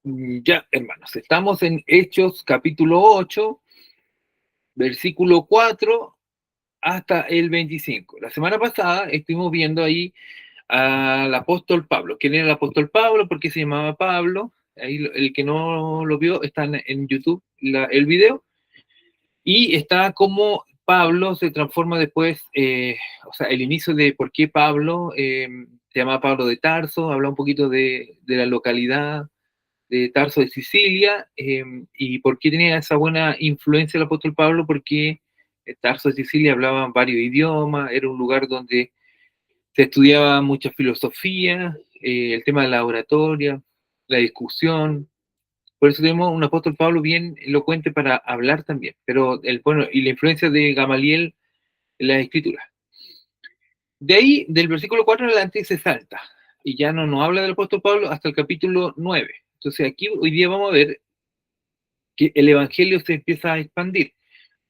Ya, hermanos, estamos en Hechos capítulo 8, versículo 4 hasta el 25. La semana pasada estuvimos viendo ahí al apóstol Pablo. ¿Quién era el apóstol Pablo? ¿Por qué se llamaba Pablo? Ahí el que no lo vio está en YouTube el video. Y está como Pablo se transforma después, o sea, el inicio de por qué Pablo se llama Pablo de Tarso, habla un poquito de la localidad de Tarso de Sicilia, y por qué tenía esa buena influencia el apóstol Pablo, porque Tarso de Sicilia hablaba varios idiomas, era un lugar donde se estudiaba mucha filosofía, el tema de la oratoria, la discusión. Por eso tenemos un apóstol Pablo bien elocuente para hablar también, pero bueno, y la influencia de Gamaliel en la escritura. De ahí, del versículo 4 en adelante, se salta, y ya no nos habla del apóstol Pablo hasta el capítulo 9. Entonces aquí hoy día vamos a ver que el evangelio se empieza a expandir.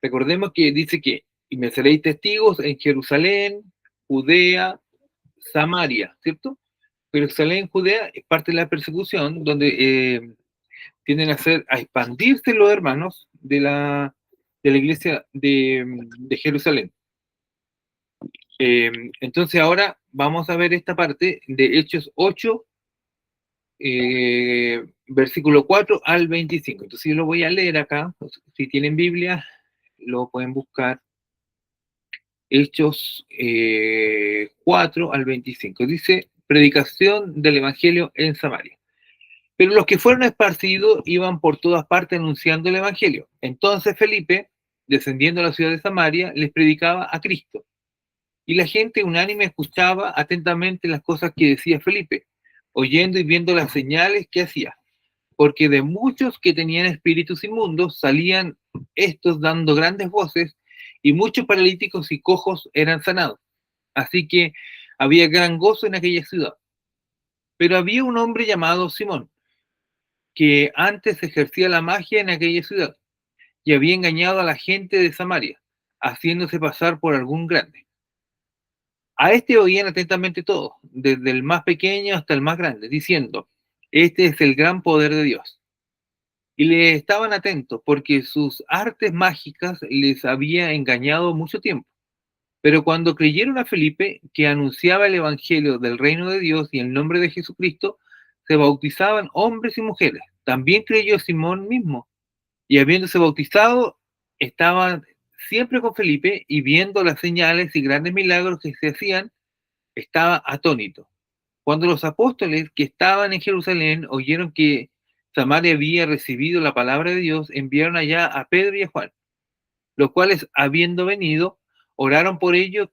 Recordemos que dice que y me seréis testigos en Jerusalén, Judea, Samaria, ¿cierto? Jerusalén, Judea es parte de la persecución donde tienden a expandirse los hermanos de la iglesia de Jerusalén. Entonces ahora vamos a ver esta parte de Hechos 8, versículo 4 al 25. Entonces yo lo voy a leer acá. Si tienen Biblia, lo pueden buscar. Hechos 4 al 25. Dice, predicación del Evangelio en Samaria. Pero los que fueron esparcidos iban por todas partes anunciando el Evangelio. Entonces Felipe, descendiendo a la ciudad de Samaria, les predicaba a Cristo. Y la gente unánime escuchaba atentamente las cosas que decía Felipe, oyendo y viendo las señales que hacía. Porque de muchos que tenían espíritus inmundos salían estos dando grandes voces, y muchos paralíticos y cojos eran sanados. Así que había gran gozo en aquella ciudad. Pero había un hombre llamado Simón, que antes ejercía la magia en aquella ciudad, y había engañado a la gente de Samaria, haciéndose pasar por algún grande. A este oían atentamente todos, desde el más pequeño hasta el más grande, diciendo, este es el gran poder de Dios. Y le estaban atentos, porque sus artes mágicas les había engañado mucho tiempo. Pero cuando creyeron a Felipe, que anunciaba el evangelio del reino de Dios y el nombre de Jesucristo, se bautizaban hombres y mujeres. También creyó Simón mismo, y habiéndose bautizado, estaba siempre con Felipe, y viendo las señales y grandes milagros que se hacían, estaba atónito. Cuando los apóstoles que estaban en Jerusalén oyeron que Samaria había recibido la palabra de Dios, enviaron allá a Pedro y a Juan, los cuales, habiendo venido, oraron por ellos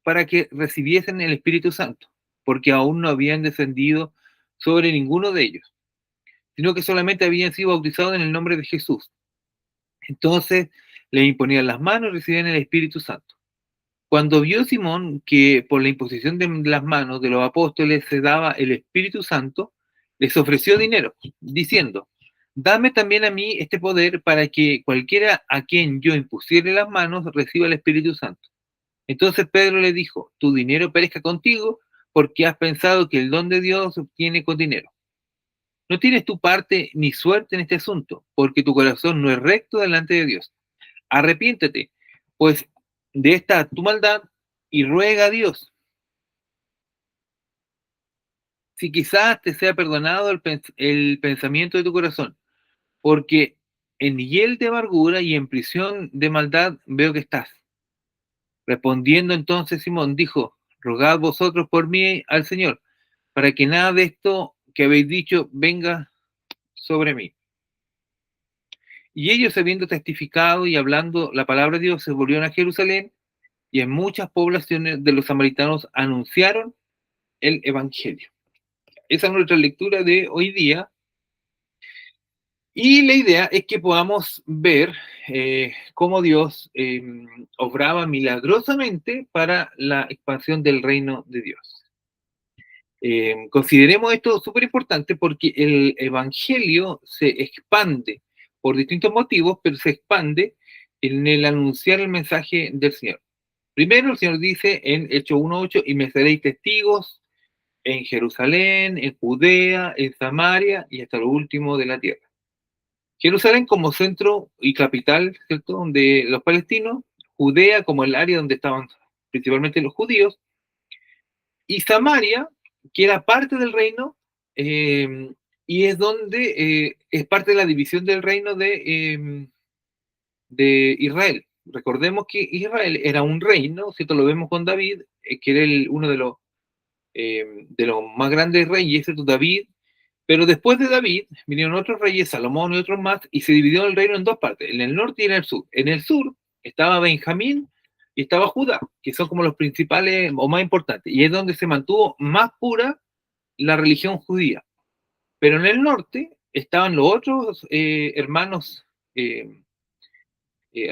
para que recibiesen el Espíritu Santo, porque aún no habían descendido sobre ninguno de ellos, sino que solamente habían sido bautizados en el nombre de Jesús. Entonces le imponían las manos y recibían el Espíritu Santo. Cuando vio Simón que por la imposición de las manos de los apóstoles se daba el Espíritu Santo, les ofreció dinero, diciendo, dame también a mí este poder para que cualquiera a quien yo impusiere las manos reciba el Espíritu Santo. Entonces Pedro le dijo, tu dinero perezca contigo, porque has pensado que el don de Dios se obtiene con dinero. No tienes tu parte ni suerte en este asunto, porque tu corazón no es recto delante de Dios. Arrepiéntete, pues, de esta tu maldad, y ruega a Dios, si quizás te sea perdonado el pensamiento de tu corazón, porque en hiel de amargura y en prisión de maldad veo que estás. Respondiendo entonces Simón, dijo, rogad vosotros por mí al Señor, para que nada de esto que habéis dicho venga sobre mí. Y ellos, habiendo testificado y hablando la palabra de Dios, se volvieron a Jerusalén, y en muchas poblaciones de los samaritanos anunciaron el Evangelio. Esa es nuestra lectura de hoy día. Y la idea es que podamos ver cómo Dios obraba milagrosamente para la expansión del reino de Dios. Consideremos esto súper importante porque el Evangelio se expande por distintos motivos, pero se expande en el anunciar el mensaje del Señor. Primero, el Señor dice en Hechos 1:8, y me seréis testigos en Jerusalén, en Judea, en Samaria y hasta lo último de la tierra. Jerusalén como centro y capital, ¿cierto?, de los palestinos, Judea como el área donde estaban principalmente los judíos, y Samaria, que era parte del reino, y es donde es parte de la división del reino de Israel. Recordemos que Israel era un reino, ¿cierto? Lo vemos con David, que era uno de los más grandes reyes, ¿cierto? David, pero después de David vinieron otros reyes, Salomón y otros más, y se dividió el reino en dos partes, en el norte y en el sur. En el sur estaba Benjamín y estaba Judá, que son como los principales o más importantes, y es donde se mantuvo más pura la religión judía. Pero en el norte estaban los otros hermanos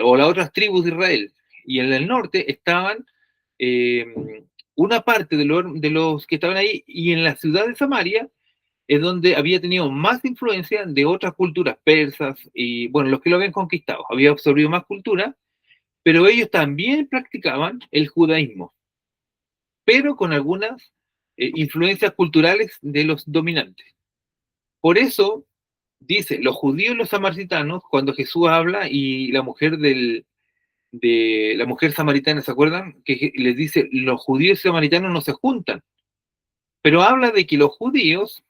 o las otras tribus de Israel, y en el norte estaban eh, una parte de los que estaban ahí, y en la ciudad de Samaria es donde había tenido más influencia de otras culturas persas y, bueno, los que lo habían conquistado, había absorbido más cultura, pero ellos también practicaban el judaísmo, pero con algunas influencias culturales de los dominantes. Por eso, dice, los judíos y los samaritanos, cuando Jesús habla y la mujer samaritana, ¿se acuerdan? Que les dice, los judíos y samaritanos no se juntan, pero habla de que los judíos,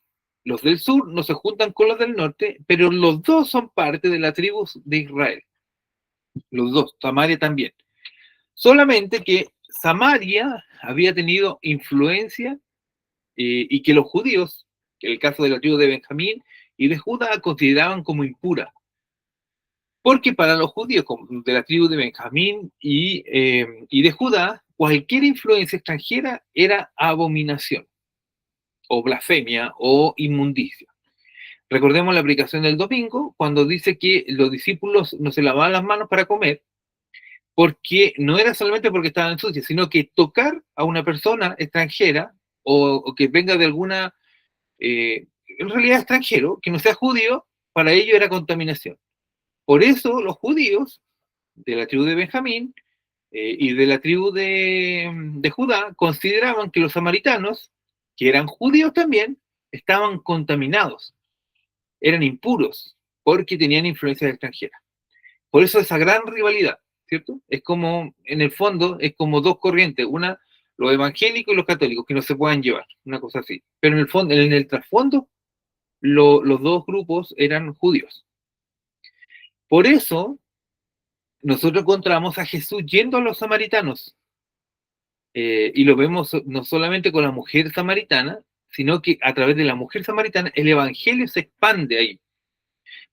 los del sur, no se juntan con los del norte, pero los dos son parte de la tribu de Israel. Los dos, Samaria también. Solamente que Samaria había tenido influencia y que los judíos, en el caso de la tribu de Benjamín y de Judá, consideraban como impura. Porque para los judíos de la tribu de Benjamín y de Judá, cualquier influencia extranjera era abominación, o blasfemia, o inmundicia. Recordemos la aplicación del domingo, cuando dice que los discípulos no se lavaban las manos para comer, porque no era solamente porque estaban sucios, sino que tocar a una persona extranjera o que venga de alguna, en realidad extranjero, que no sea judío, para ello era contaminación. Por eso los judíos de la tribu de Benjamín y de la tribu de Judá consideraban que los samaritanos, que eran judíos también, estaban contaminados, eran impuros, porque tenían influencias extranjeras. Por eso esa gran rivalidad, ¿cierto? Es como, en el fondo, es como dos corrientes, una, los evangélicos y los católicos, que no se puedan llevar, una cosa así. Pero en el fondo, en el trasfondo, los dos grupos eran judíos. Por eso, nosotros encontramos a Jesús yendo a los samaritanos, y lo vemos no solamente con la mujer samaritana, sino que a través de la mujer samaritana el evangelio se expande ahí.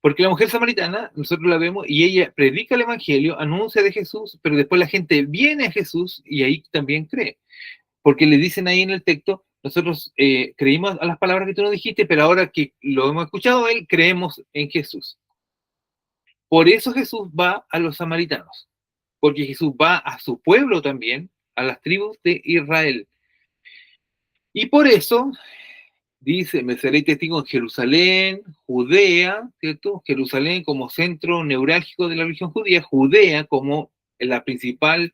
Porque la mujer samaritana, nosotros la vemos y ella predica el evangelio, anuncia de Jesús, pero después la gente viene a Jesús y ahí también cree. Porque le dicen ahí en el texto, nosotros creímos a las palabras que tú nos dijiste, pero ahora que lo hemos escuchado a él, creemos en Jesús. Por eso Jesús va a los samaritanos, porque Jesús va a su pueblo también, a las tribus de Israel. Y por eso dice, me seré testigo en Jerusalén, Judea, ¿cierto? Jerusalén como centro neurálgico de la religión judía, Judea como la principal,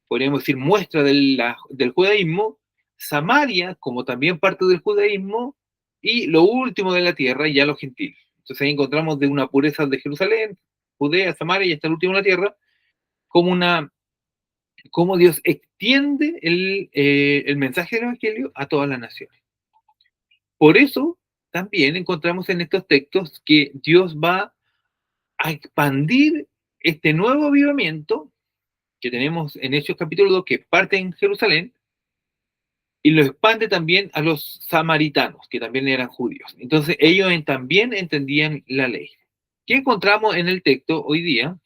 podríamos decir, muestra del judaísmo, Samaria como también parte del judaísmo, y lo último de la tierra, ya los gentiles. Entonces ahí encontramos de una pureza de Jerusalén, Judea, Samaria y hasta el último de la tierra, como Dios extiende el mensaje del Evangelio a todas las naciones. Por eso también encontramos en estos textos que Dios va a expandir este nuevo avivamiento que tenemos en Hechos capítulo 2, que parte en Jerusalén, y lo expande también a los samaritanos, que también eran judíos. Entonces ellos también entendían la ley. ¿Qué encontramos en el texto hoy día?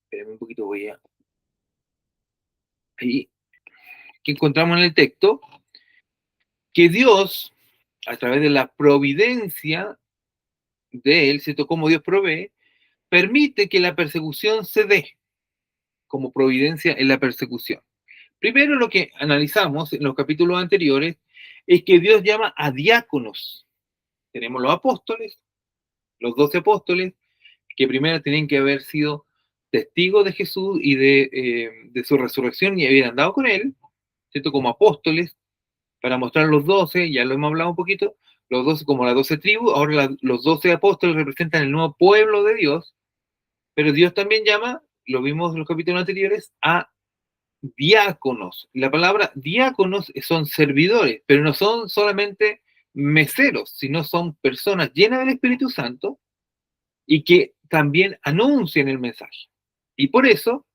Espérenme un poquito, voy a... Ahí. ¿Qué encontramos en el texto? Que Dios, a través de la providencia de Él, ¿cierto? Como Dios provee, permite que la persecución se dé como providencia en la persecución. Primero, lo que analizamos en los capítulos anteriores es que Dios llama a diáconos. Tenemos los apóstoles, los 12 apóstoles, que primero tienen que haber sido testigos de Jesús y de su resurrección y habían andado con él. ¿cierto? Como apóstoles, para mostrar los 12, ya lo hemos hablado un poquito, los 12 como las 12 tribus, ahora los 12 apóstoles representan el nuevo pueblo de Dios, pero Dios también llama, lo vimos en los capítulos anteriores, a diáconos. La palabra diáconos son servidores, pero no son solamente meseros, sino son personas llenas del Espíritu Santo y que también anuncian el mensaje. Y por eso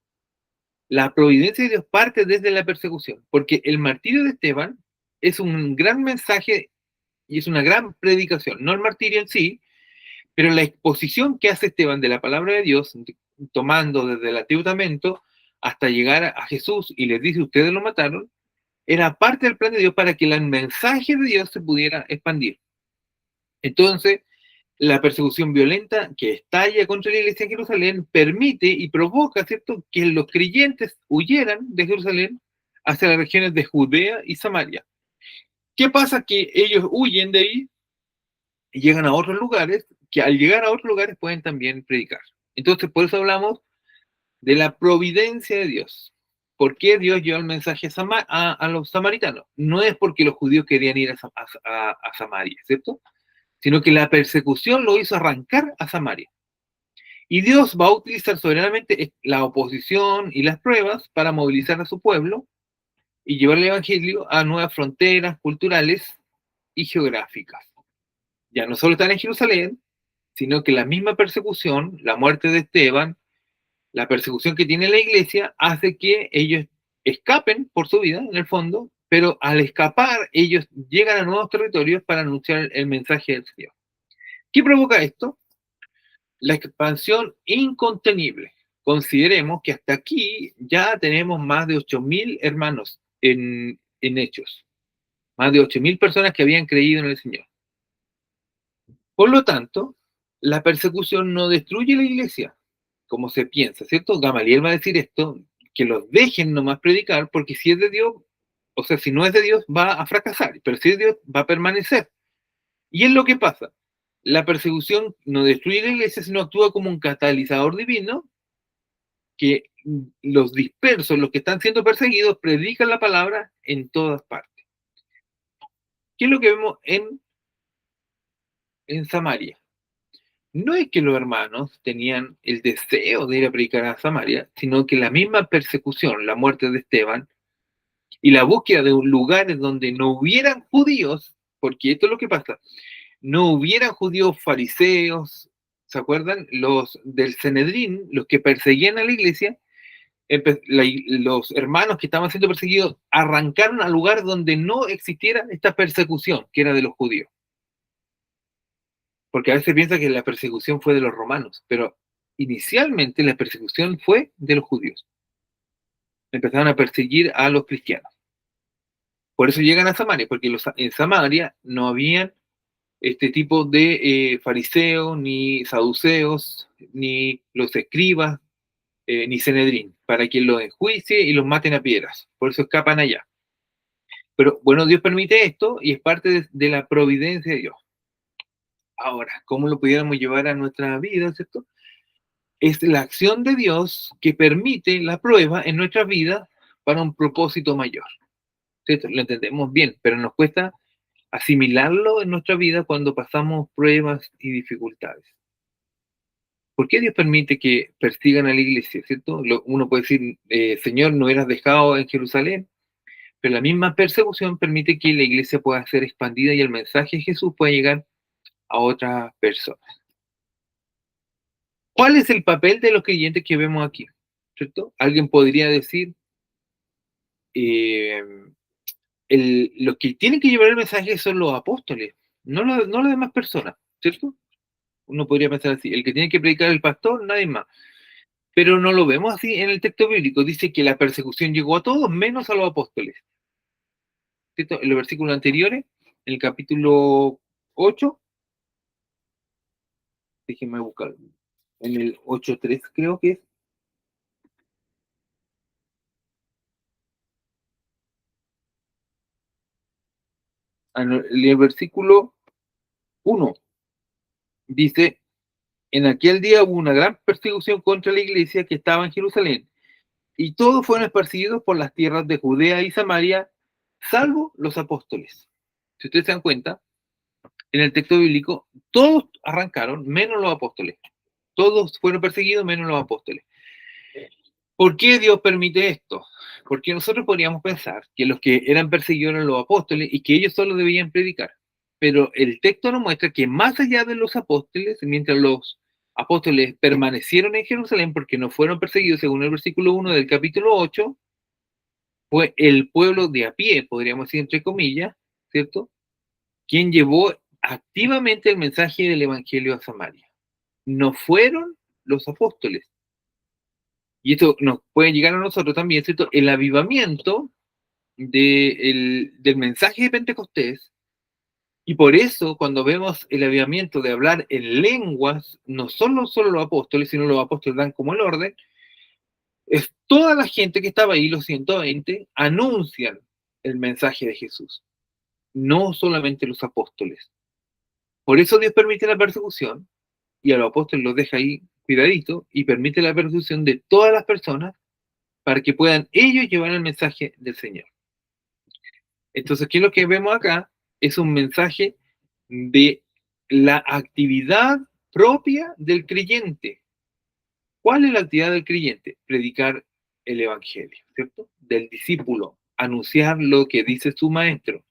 la providencia de Dios parte desde la persecución, porque el martirio de Esteban es un gran mensaje y es una gran predicación, no el martirio en sí, pero la exposición que hace Esteban de la palabra de Dios, tomando desde el Antiguo Testamento hasta llegar a Jesús y les dice, ustedes lo mataron, era parte del plan de Dios para que el mensaje de Dios se pudiera expandir. Entonces, la persecución violenta que estalla contra la iglesia de Jerusalén permite y provoca, ¿cierto?, que los creyentes huyeran de Jerusalén hacia las regiones de Judea y Samaria. ¿Qué pasa? Que ellos huyen de ahí y llegan a otros lugares, que al llegar a otros lugares pueden también predicar. Entonces, por eso hablamos de la providencia de Dios. ¿Por qué Dios lleva el mensaje a los samaritanos? No es porque los judíos querían ir a Samaria, ¿cierto? Sino que la persecución lo hizo arrancar a Samaria. Y Dios va a utilizar soberanamente la oposición y las pruebas para movilizar a su pueblo y llevar el evangelio a nuevas fronteras culturales y geográficas. Ya no solo están en Jerusalén, sino que la misma persecución, la muerte de Esteban, la persecución que tiene la iglesia, hace que ellos escapen por su vida, en el fondo, pero al escapar, ellos llegan a nuevos territorios para anunciar el mensaje del Señor. ¿Qué provoca esto? La expansión incontenible. Consideremos que hasta aquí ya tenemos más de 8.000 hermanos en Hechos, más de 8.000 personas que habían creído en el Señor. Por lo tanto, la persecución no destruye la iglesia, como se piensa, ¿cierto? Gamaliel va a decir esto, que los dejen nomás predicar, porque si es de Dios, o sea, si no es de Dios, va a fracasar, pero si es de Dios, va a permanecer. Y es lo que pasa. La persecución no destruye la iglesia, sino actúa como un catalizador divino que los dispersos, los que están siendo perseguidos, predican la palabra en todas partes. ¿Qué es lo que vemos en Samaria? No es que los hermanos tenían el deseo de ir a predicar a Samaria, sino que la misma persecución, la muerte de Esteban, y la búsqueda de lugares donde no hubieran judíos, porque esto es lo que pasa, no hubieran judíos fariseos, ¿se acuerdan? Los del Sanedrín, los que perseguían a la iglesia, los hermanos que estaban siendo perseguidos arrancaron a lugares donde no existiera esta persecución, que era de los judíos. Porque a veces piensa que la persecución fue de los romanos, pero inicialmente la persecución fue de los judíos. Empezaron a perseguir a los cristianos. Por eso llegan a Samaria, porque en Samaria no habían este tipo de fariseos, ni saduceos, ni los escribas, ni Sanedrín, para que los enjuicie y los maten a piedras. Por eso escapan allá. Pero bueno, Dios permite esto y es parte de la providencia de Dios. Ahora, ¿cómo lo pudiéramos llevar a nuestra vida, cierto? Es la acción de Dios que permite la prueba en nuestra vida para un propósito mayor. ¿Cierto? Lo entendemos bien, pero nos cuesta asimilarlo en nuestra vida cuando pasamos pruebas y dificultades. ¿Por qué Dios permite que persigan a la iglesia? ¿Cierto? Uno puede decir, Señor, no eras dejado en Jerusalén, pero la misma persecución permite que la iglesia pueda ser expandida y el mensaje de Jesús pueda llegar a otras personas. ¿Cuál es el papel de los creyentes que vemos aquí? ¿Cierto? Alguien podría decir, eh, los que tienen que llevar el mensaje son los apóstoles, no las demás personas, ¿cierto? Uno podría pensar así, el que tiene que predicar el pastor, nadie más. Pero no lo vemos así en el texto bíblico. Dice que la persecución llegó a todos menos a los apóstoles. ¿Cierto? En los versículos anteriores, en el capítulo 8, déjenme buscar, en el 8:3 creo que es. En el versículo 1 dice, en aquel día hubo una gran persecución contra la iglesia que estaba en Jerusalén. y todos fueron esparcidos por las tierras de Judea y Samaria, salvo los apóstoles. Si ustedes se dan cuenta, en el texto bíblico, todos arrancaron, menos los apóstoles. Todos fueron perseguidos, menos los apóstoles. ¿Por qué Dios permite esto? Porque nosotros podríamos pensar que los que eran perseguidos eran los apóstoles y que ellos solo debían predicar. Pero el texto nos muestra que más allá de los apóstoles, mientras los apóstoles permanecieron en Jerusalén porque no fueron perseguidos, según el versículo 1 del capítulo 8, fue el pueblo de a pie, podríamos decir entre comillas, ¿cierto? Quien llevó activamente el mensaje del Evangelio a Samaria. No fueron los apóstoles. Y esto nos puede llegar a nosotros también, ¿cierto? El avivamiento del mensaje de Pentecostés. Y por eso, cuando vemos el avivamiento de hablar en lenguas, no son solo los apóstoles, sino los apóstoles dan como el orden, es toda la gente que estaba ahí, los 120, anuncian el mensaje de Jesús, no solamente los apóstoles. Por eso Dios permite la persecución, y a los apóstoles los deja ahí cuidadito, y permite la persecución de todas las personas para que puedan ellos llevar el mensaje del Señor. Entonces, ¿qué es lo que vemos acá? Es un mensaje de la actividad propia del creyente. ¿Cuál es la actividad del creyente? Predicar el Evangelio, ¿cierto? Del discípulo, anunciar lo que dice su maestro.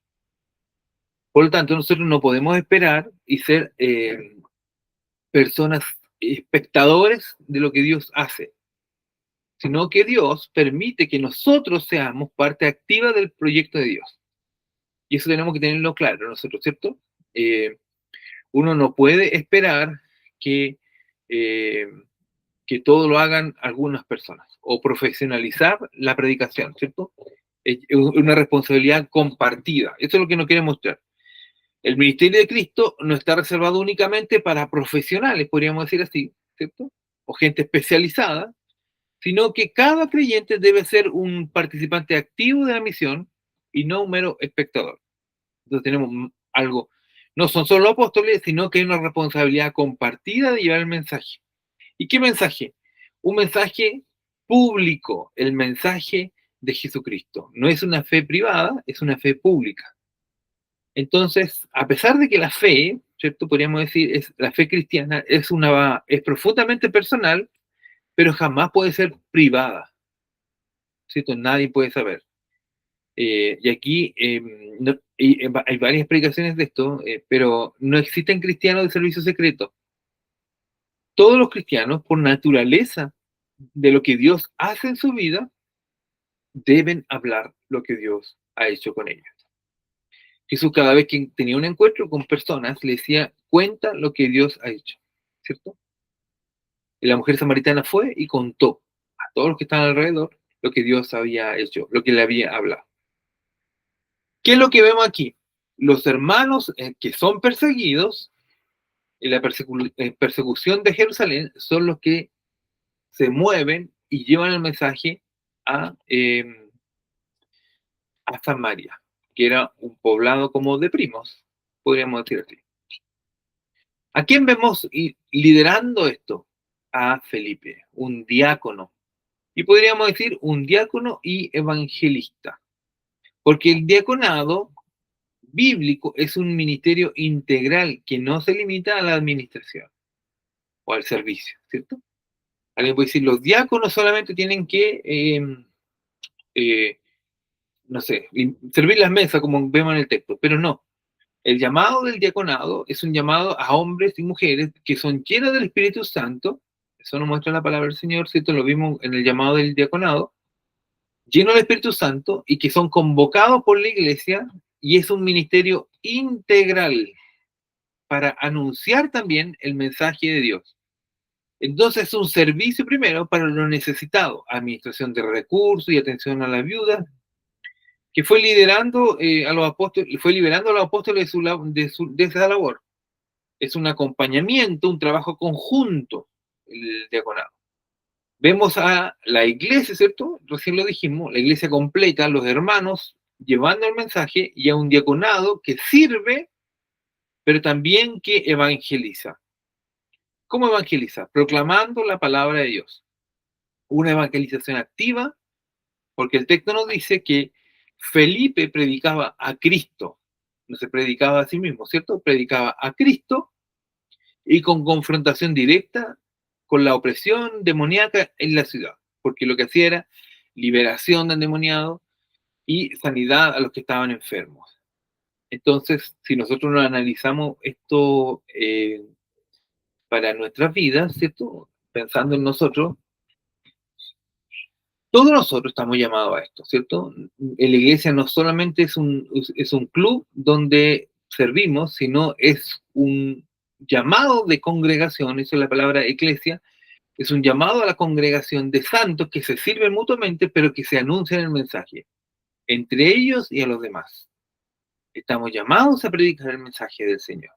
Por lo tanto, nosotros no podemos esperar y ser personas espectadores de lo que Dios hace, sino que Dios permite que nosotros seamos parte activa del proyecto de Dios. Y eso tenemos que tenerlo claro nosotros, ¿cierto? Uno no puede esperar que, eh, que todo lo hagan algunas personas o profesionalizar la predicación, ¿cierto? Es una responsabilidad compartida. Eso es lo que nos quiere mostrar. El ministerio de Cristo no está reservado únicamente para profesionales, podríamos decir así, ¿cierto? O gente especializada, sino que cada creyente debe ser un participante activo de la misión y no un mero espectador. Entonces tenemos algo, no son solo apóstoles, sino que hay una responsabilidad compartida de llevar el mensaje. ¿Y qué mensaje? Un mensaje público, el mensaje de Jesucristo. No es una fe privada, es una fe pública. Entonces, a pesar de que la fe, ¿cierto? Podríamos decir, la fe cristiana es profundamente personal, pero jamás puede ser privada, ¿cierto? Nadie puede saber. Y aquí hay varias explicaciones de esto, pero no existen cristianos de servicio secreto. Todos los cristianos, por naturaleza de lo que Dios hace en su vida, deben hablar lo que Dios ha hecho con ellos. Jesús cada vez que tenía un encuentro con personas le decía, cuenta lo que Dios ha hecho, ¿cierto? Y la mujer samaritana fue y contó a todos los que estaban alrededor lo que Dios había hecho, lo que le había hablado. ¿Qué es lo que vemos aquí? Los hermanos que son perseguidos en la persecución de Jerusalén son los que se mueven y llevan el mensaje a Samaria, que era un poblado como de primos, podríamos decir así. ¿A quién vemos liderando esto? A Felipe, un diácono. Y podríamos decir un diácono y evangelista. Porque el diaconado bíblico es un ministerio integral que no se limita a la administración o al servicio, ¿cierto? Alguien puede decir, los diáconos solamente tienen que, no sé, servir las mesas como vemos en el texto, pero no. El llamado del diaconado es un llamado a hombres y mujeres que son llenos del Espíritu Santo, eso nos muestra la palabra del Señor, ¿cierto? Lo vimos en el llamado del diaconado, llenos del Espíritu Santo y que son convocados por la iglesia, y es un ministerio integral para anunciar también el mensaje de Dios. Entonces es un servicio primero para los necesitados, administración de recursos y atención a las viudas, que fue liderando a los apóstoles, fue liberando a los apóstoles de esa labor. Es un acompañamiento, un trabajo conjunto, el diaconado. Vemos a la iglesia, ¿cierto? Recién lo dijimos, la iglesia completa, los hermanos llevando el mensaje, y a un diaconado que sirve, pero también que evangeliza. ¿Cómo evangeliza? Proclamando la palabra de Dios. Una evangelización activa Porque el texto nos dice que Felipe predicaba a Cristo, no se predicaba a sí mismo, ¿cierto? Predicaba a Cristo y con confrontación directa con la opresión demoníaca en la ciudad, porque lo que hacía era liberación de endemoniados y sanidad a los que estaban enfermos. Entonces, si nosotros nos analizamos esto para nuestras vidas, ¿cierto? Pensando en nosotros, todos nosotros estamos llamados a esto, ¿cierto? En la iglesia no solamente es un club donde servimos, sino es un llamado de congregación, eso es la palabra iglesia, es un llamado a la congregación de santos que se sirven mutuamente, pero que se anuncian el mensaje, entre ellos y a los demás. Estamos llamados a predicar el mensaje del Señor.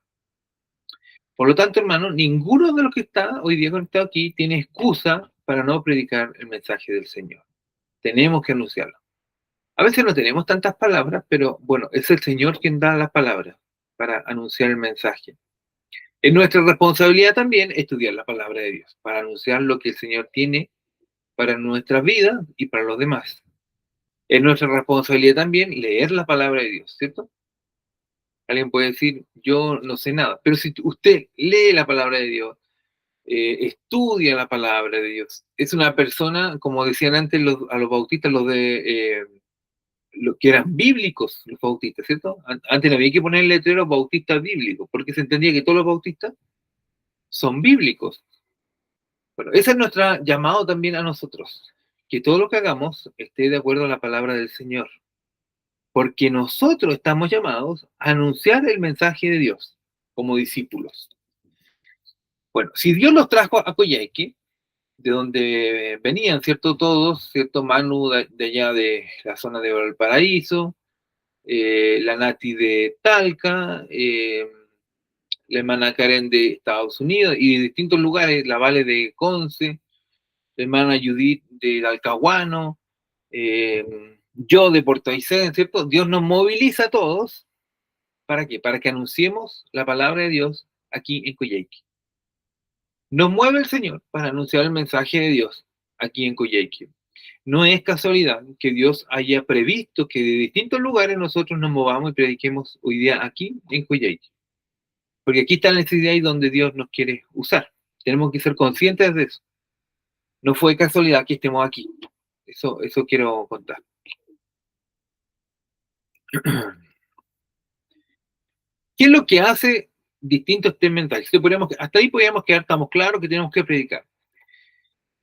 Por lo tanto, hermano, ninguno de los que está hoy día conectado aquí tiene excusa para no predicar el mensaje del Señor. Tenemos que anunciarlo. A veces no tenemos tantas palabras, pero bueno, es el Señor quien da las palabras para anunciar el mensaje. Es nuestra responsabilidad también estudiar la palabra de Dios, para anunciar lo que el Señor tiene para nuestras vidas y para los demás. Es nuestra responsabilidad también leer la palabra de Dios, ¿cierto? Alguien puede decir, yo no sé nada, pero si usted lee la palabra de Dios, estudia la palabra de Dios, es una persona, como decían antes a los bautistas, los que eran bíblicos, los bautistas, ¿cierto? Antes no había que poner el letrero bautistas bíblicos, porque se entendía que todos los bautistas son bíblicos. Bueno, ese es nuestro llamado también a nosotros, que todo lo que hagamos esté de acuerdo a la palabra del Señor, porque nosotros estamos llamados a anunciar el mensaje de Dios como discípulos. Bueno, si Dios los trajo a Coyhaique, de donde venían, ¿cierto? Todos, ¿cierto? Manu de allá de la zona de Valparaíso, la Nati de Talca, la hermana Karen de Estados Unidos y de distintos lugares, la Vale de Conce, la hermana Judith de Talcahuano, yo de Puerto Aysén, ¿cierto? Dios nos moviliza a todos, ¿para qué? Para que anunciemos la palabra de Dios aquí en Coyhaique. Nos mueve el Señor para anunciar el mensaje de Dios aquí en Coyhaique. No es casualidad que Dios haya previsto que de distintos lugares nosotros nos movamos y prediquemos hoy día aquí en Coyhaique. Porque aquí está la necesidad y donde Dios nos quiere usar. Tenemos que ser conscientes de eso. No fue casualidad que estemos aquí. Eso quiero contar. ¿Qué es lo que hace distintos test mentales? Hasta ahí podríamos quedar, estamos claros que tenemos que predicar.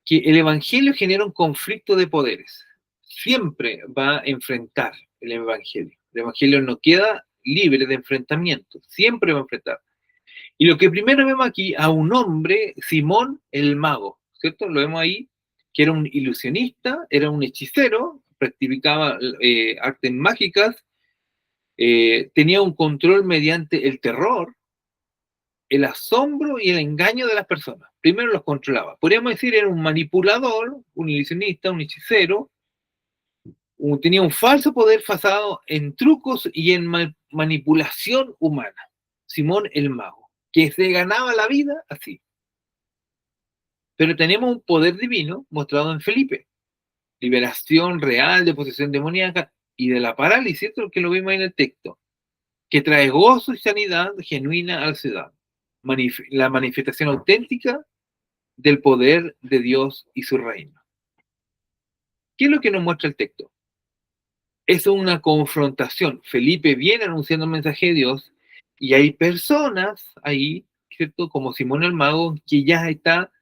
Que el Evangelio genera un conflicto de poderes. Siempre va a enfrentar el Evangelio. El Evangelio no queda libre de enfrentamiento. Siempre va a enfrentar. Y lo que primero vemos aquí, a un hombre, Simón el mago, ¿cierto? Lo vemos ahí, que era un ilusionista, era un hechicero, practicaba artes mágicas, tenía un control mediante el terror, el asombro y el engaño de las personas. Primero los controlaba. Podríamos decir, era un manipulador, un ilusionista, un hechicero, tenía un falso poder basado en trucos y en manipulación humana. Simón el mago, que se ganaba la vida así. Pero tenemos un poder divino mostrado en Felipe. Liberación real de posesión demoníaca y de la parálisis, esto es lo que lo vimos en el texto, que trae gozo y sanidad genuina a la ciudad. La manifestación auténtica del poder de Dios y su reino. ¿Qué es lo que nos muestra el texto? Es una confrontación. Felipe viene anunciando el mensaje de Dios y hay personas ahí, ¿cierto? Como Simón el mago, que ya está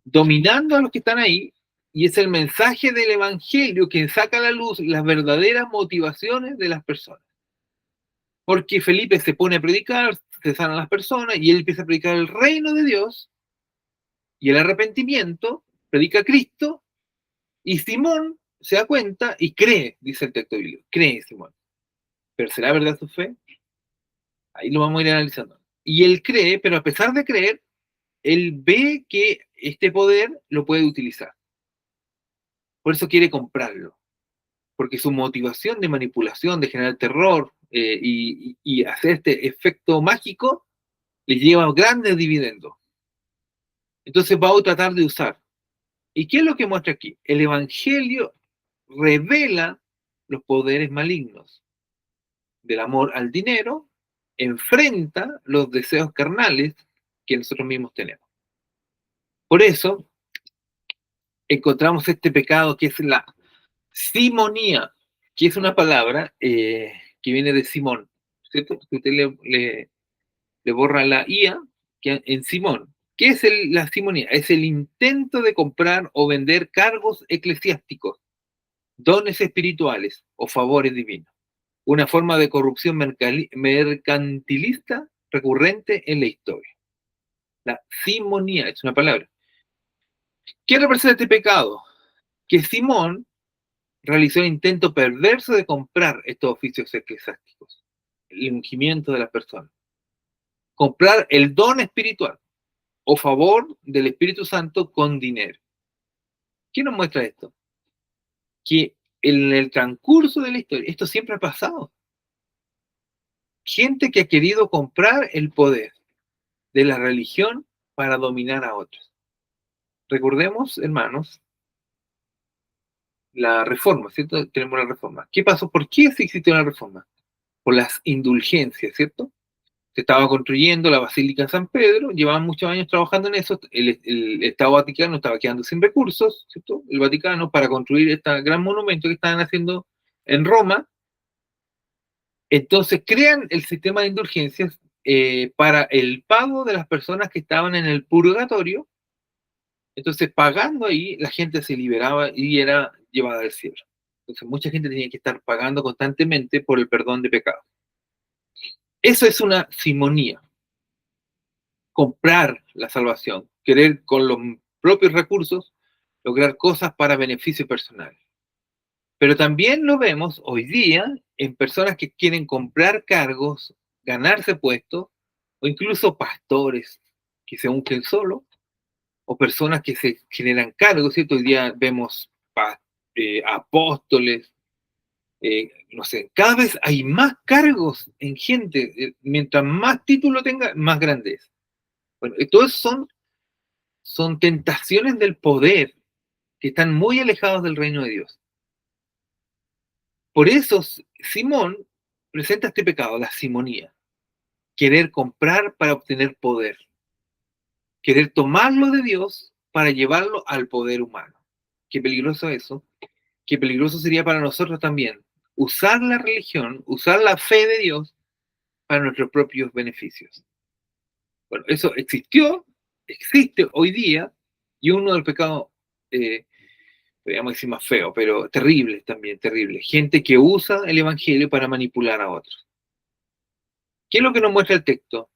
dominando a los que están ahí, y es el mensaje del Evangelio que saca a la luz las verdaderas motivaciones de las personas. Porque Felipe se pone a predicar, se sanan las personas, y él empieza a predicar el reino de Dios, y el arrepentimiento, predica a Cristo, y Simón se da cuenta y cree, dice el texto bíblico, cree Simón. ¿Pero será verdad su fe? Ahí lo vamos a ir analizando. Y él cree, pero a pesar de creer, él ve que este poder lo puede utilizar. Por eso quiere comprarlo. Porque su motivación de manipulación, de generar terror y hacer este efecto mágico, le lleva grandes dividendos. Entonces va a tratar de usar. ¿Y qué es lo que muestra aquí? El Evangelio revela los poderes malignos del amor al dinero, enfrenta los deseos carnales que nosotros mismos tenemos. Por eso encontramos este pecado que es la simonía, que es una palabra que viene de Simón, ¿cierto? Que usted le borra la IA que en Simón. ¿Qué es la simonía? Es el intento de comprar o vender cargos eclesiásticos, dones espirituales o favores divinos. Una forma de corrupción mercantilista recurrente en la historia. La simonía es una palabra. ¿Qué representa este pecado? Que Simón realizó el intento perverso de comprar estos oficios eclesiásticos, el ungimiento de las personas. Comprar el don espiritual o favor del Espíritu Santo con dinero. ¿Qué nos muestra esto? Que en el transcurso de la historia, esto siempre ha pasado. Gente que ha querido comprar el poder de la religión para dominar a otros. Recordemos, hermanos, la reforma, ¿cierto? Tenemos la reforma. ¿Qué pasó? ¿Por qué se existió la reforma? Por las indulgencias, ¿cierto? Se estaba construyendo la Basílica de San Pedro, llevaban muchos años trabajando en eso, el Estado Vaticano estaba quedando sin recursos, ¿cierto? El Vaticano para construir este gran monumento que estaban haciendo en Roma, entonces crean el sistema de indulgencias para el pago de las personas que estaban en el purgatorio, entonces pagando ahí la gente se liberaba y era llevada al cielo. Entonces mucha gente tenía que estar pagando constantemente por el perdón de pecados. Eso es una simonía. Comprar la salvación, querer con los propios recursos lograr cosas para beneficio personal. Pero también lo vemos hoy día en personas que quieren comprar cargos, ganarse puestos, o incluso pastores que se ungen solo, o personas que se generan cargos, ¿cierto? Hoy día vemos apóstoles, no sé, cada vez hay más cargos en gente, mientras más título tenga, más grande es. Bueno, todos son tentaciones del poder que están muy alejados del reino de Dios. Por eso Simón presenta este pecado, la simonía, querer comprar para obtener poder, querer tomarlo de Dios para llevarlo al poder humano. Qué peligroso eso, qué peligroso sería para nosotros también usar la religión, usar la fe de Dios para nuestros propios beneficios. Bueno, eso existió, existe hoy día, y uno del pecado podríamos decir más feo, pero terrible también, terrible. Gente que usa el evangelio para manipular a otros. ¿Qué es lo que nos muestra el texto?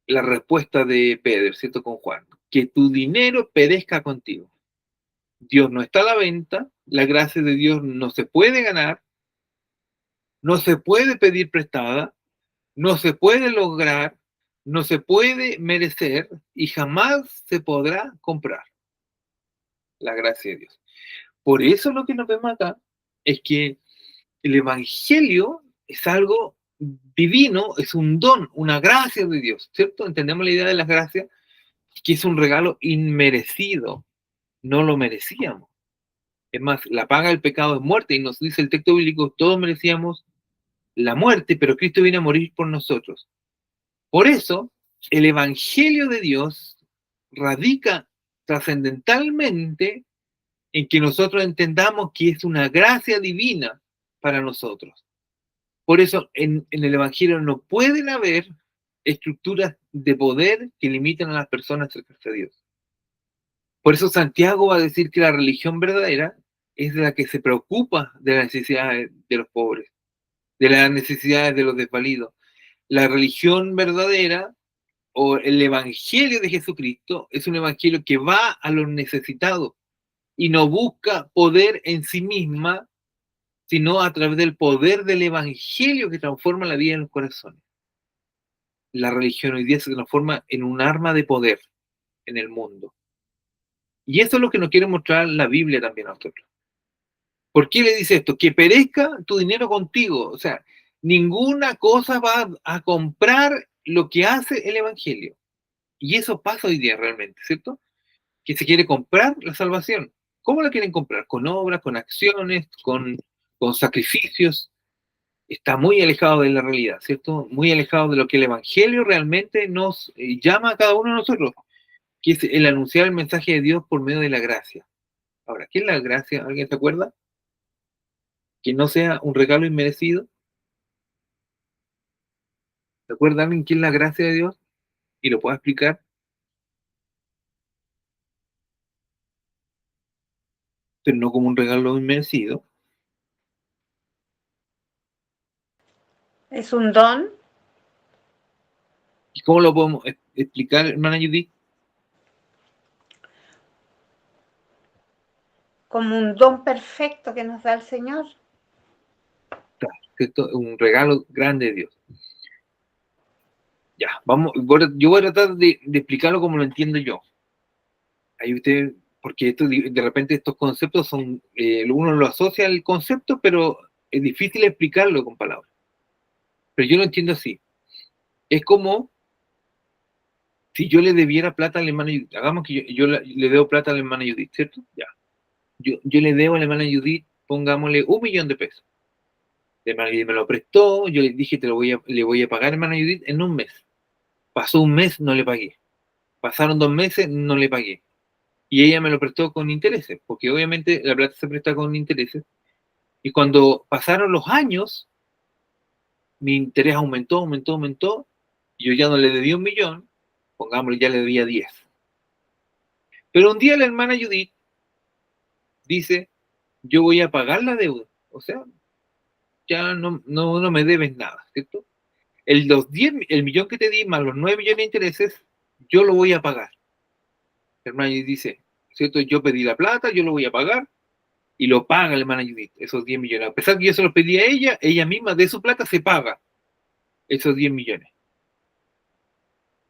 La respuesta de Pedro, ¿cierto? Con Juan. Que tu dinero perezca contigo. Dios no está a la venta, la gracia de Dios no se puede ganar, no se puede pedir prestada, no se puede lograr, no se puede merecer y jamás se podrá comprar la gracia de Dios. Por eso lo que nos vemos acá es que el Evangelio es algo divino, es un don, una gracia de Dios, ¿cierto? Entendemos la idea de las gracias, que es un regalo inmerecido, no lo merecíamos. Es más, la paga del pecado es muerte, y nos dice el texto bíblico, todos merecíamos la muerte, pero Cristo viene a morir por nosotros. Por eso, el Evangelio de Dios radica trascendentalmente en que nosotros entendamos que es una gracia divina para nosotros. Por eso en el Evangelio no pueden haber estructuras de poder que limiten a las personas a acercarse a Dios. Por eso Santiago va a decir que la religión verdadera es la que se preocupa de las necesidades de los pobres, de las necesidades de los desvalidos. La religión verdadera o el Evangelio de Jesucristo es un Evangelio que va a los necesitados y no busca poder en sí misma, sino a través del poder del Evangelio que transforma la vida en los corazones. La religión hoy día se transforma en un arma de poder en el mundo. Y eso es lo que nos quiere mostrar la Biblia también a nosotros. ¿Por qué le dice esto? Que perezca tu dinero contigo. O sea, ninguna cosa va a comprar lo que hace el Evangelio. Y eso pasa hoy día realmente, ¿cierto? Que se quiere comprar la salvación. ¿Cómo la quieren comprar? ¿Con obras, con acciones, con sacrificios? Está muy alejado de la realidad, ¿cierto? Muy alejado de lo que el Evangelio realmente nos llama a cada uno de nosotros, que es el anunciar el mensaje de Dios por medio de la gracia. Ahora, ¿qué es la gracia? ¿Alguien se acuerda? Que no sea un regalo inmerecido. ¿Se acuerda alguien qué es la gracia de Dios? Y lo puedo explicar, pero no como un regalo inmerecido. Es un don. ¿Y cómo lo podemos explicar, hermana Judith? Como un don perfecto que nos da el Señor. Claro, ¿cierto? Un regalo grande de Dios. Ya, vamos, yo voy a tratar de explicarlo como lo entiendo yo. Ahí usted, porque esto, de repente estos conceptos son, uno lo asocia al concepto, pero es difícil explicarlo con palabras. Pero yo lo entiendo así. Es como si yo le debiera plata a la hermana Judith. Hagamos que yo le debo plata a la hermana Judith, ¿cierto? Ya. Yo le debo a la hermana Judith, pongámosle 1.000.000 de pesos. La hermana Judith me lo prestó, yo le dije, le voy a pagar a la hermana Judith en un mes. Pasó un mes, no le pagué. Pasaron 2 meses, no le pagué. Y ella me lo prestó con intereses, porque obviamente la plata se presta con intereses. Y cuando pasaron los años, mi interés aumentó, y yo ya no le debía 1.000.000, pongámosle, ya le debía 10. Pero un día la hermana Judith dice, yo voy a pagar la deuda. O sea, ya no me debes nada, ¿cierto? El millón que te di más los 9 millones de intereses, yo lo voy a pagar. La hermana Judith dice, ¿cierto? Yo pedí la plata, yo lo voy a pagar, y lo paga la hermana Judith, esos 10 millones. A pesar que yo se los pedí a ella misma de su plata se paga esos 10 millones.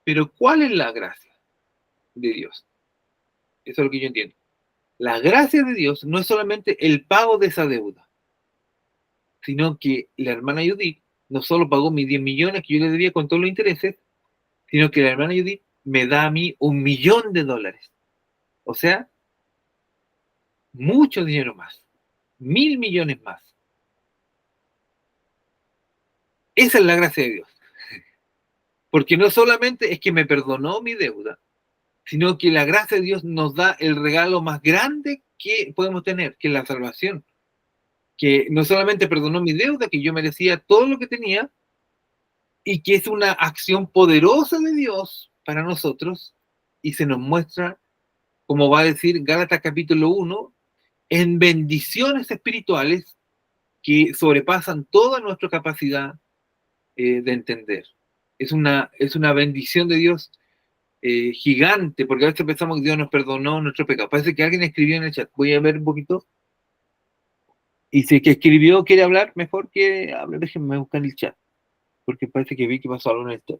Pero ¿cuál es la gracia de Dios? Eso es lo que yo entiendo. La gracia de Dios no es solamente el pago de esa deuda, sino que la hermana Judith no solo pagó mis 10 millones que yo le debía con todos los intereses, sino que la hermana Judith me da a mí $1.000.000. O sea, mucho dinero más. 1.000.000.000 más. Esa es la gracia de Dios. Porque no solamente es que me perdonó mi deuda, sino que la gracia de Dios nos da el regalo más grande que podemos tener, que es la salvación. Que no solamente perdonó mi deuda, que yo merecía todo lo que tenía, y que es una acción poderosa de Dios para nosotros, y se nos muestra, como va a decir Gálatas capítulo 1, en bendiciones espirituales que sobrepasan toda nuestra capacidad de entender. Es una bendición de Dios gigante, porque a veces pensamos que Dios nos perdonó nuestro pecado. Parece que alguien escribió en el chat. Voy a ver un poquito. Y si el que escribió quiere hablar, mejor que hable. Déjenme buscar el chat, porque parece que vi que pasó algo en el chat.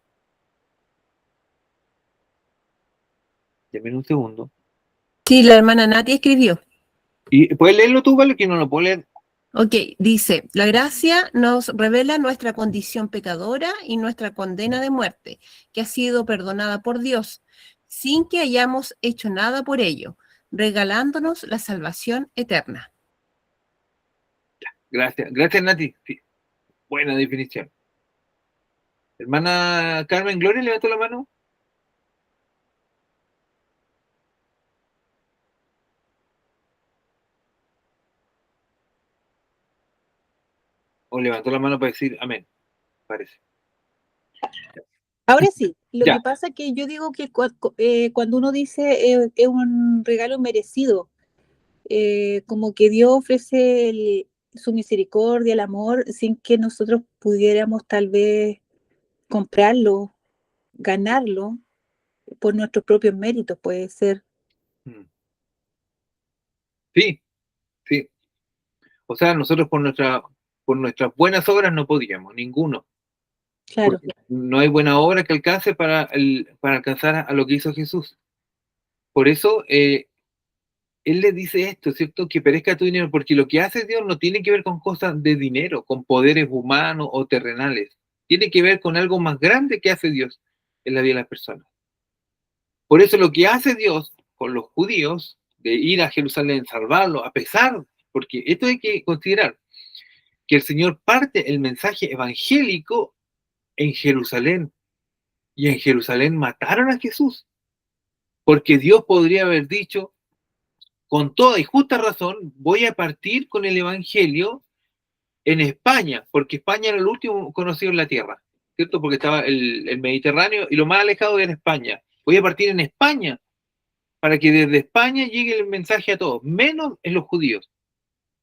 Denme un segundo. Sí, la hermana Nati escribió. ¿Y puedes leerlo tú, vale? Que no lo puedo leer. Ok, dice, la gracia nos revela nuestra condición pecadora y nuestra condena de muerte, que ha sido perdonada por Dios, sin que hayamos hecho nada por ello, regalándonos la salvación eterna. Gracias, Nati. Sí, buena definición. Hermana Carmen Gloria, levantó la mano. O levantó la mano para decir amén, parece. Ahora sí, lo Ya. que pasa es que yo digo que cuando uno dice es un regalo merecido, como que Dios ofrece su misericordia, el amor, sin que nosotros pudiéramos tal vez comprarlo, ganarlo por nuestros propios méritos, puede ser. Sí, sí. O sea, nosotros por nuestras buenas obras no podíamos, ninguno. Claro. Porque no hay buena obra que alcance para alcanzar a lo que hizo Jesús. Por eso, Él le dice esto, ¿cierto? Que perezca tu dinero, porque lo que hace Dios no tiene que ver con cosas de dinero, con poderes humanos o terrenales. Tiene que ver con algo más grande que hace Dios en la vida de las personas. Por eso lo que hace Dios con los judíos de ir a Jerusalén, salvarlo, a pesar, porque esto hay que considerar, que el Señor parte el mensaje evangélico en Jerusalén, y en Jerusalén mataron a Jesús, porque Dios podría haber dicho, con toda y justa razón, voy a partir con el evangelio en España, porque España era el último conocido en la tierra, ¿cierto? Porque estaba el Mediterráneo y lo más alejado era España. Voy a partir en España para que desde España llegue el mensaje a todos, menos en los judíos.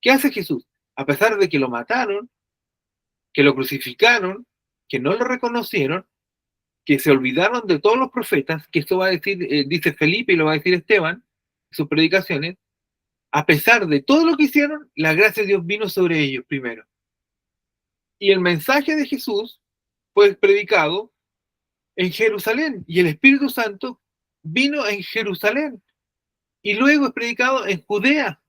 ¿Qué hace Jesús? A pesar de que lo mataron, que lo crucificaron, que no lo reconocieron, que se olvidaron de todos los profetas, que esto va a decir, dice Felipe y lo va a decir Esteban en sus predicaciones, a pesar de todo lo que hicieron, la gracia de Dios vino sobre ellos primero. Y el mensaje de Jesús fue predicado en Jerusalén, y el Espíritu Santo vino en Jerusalén, y luego es predicado en Judea,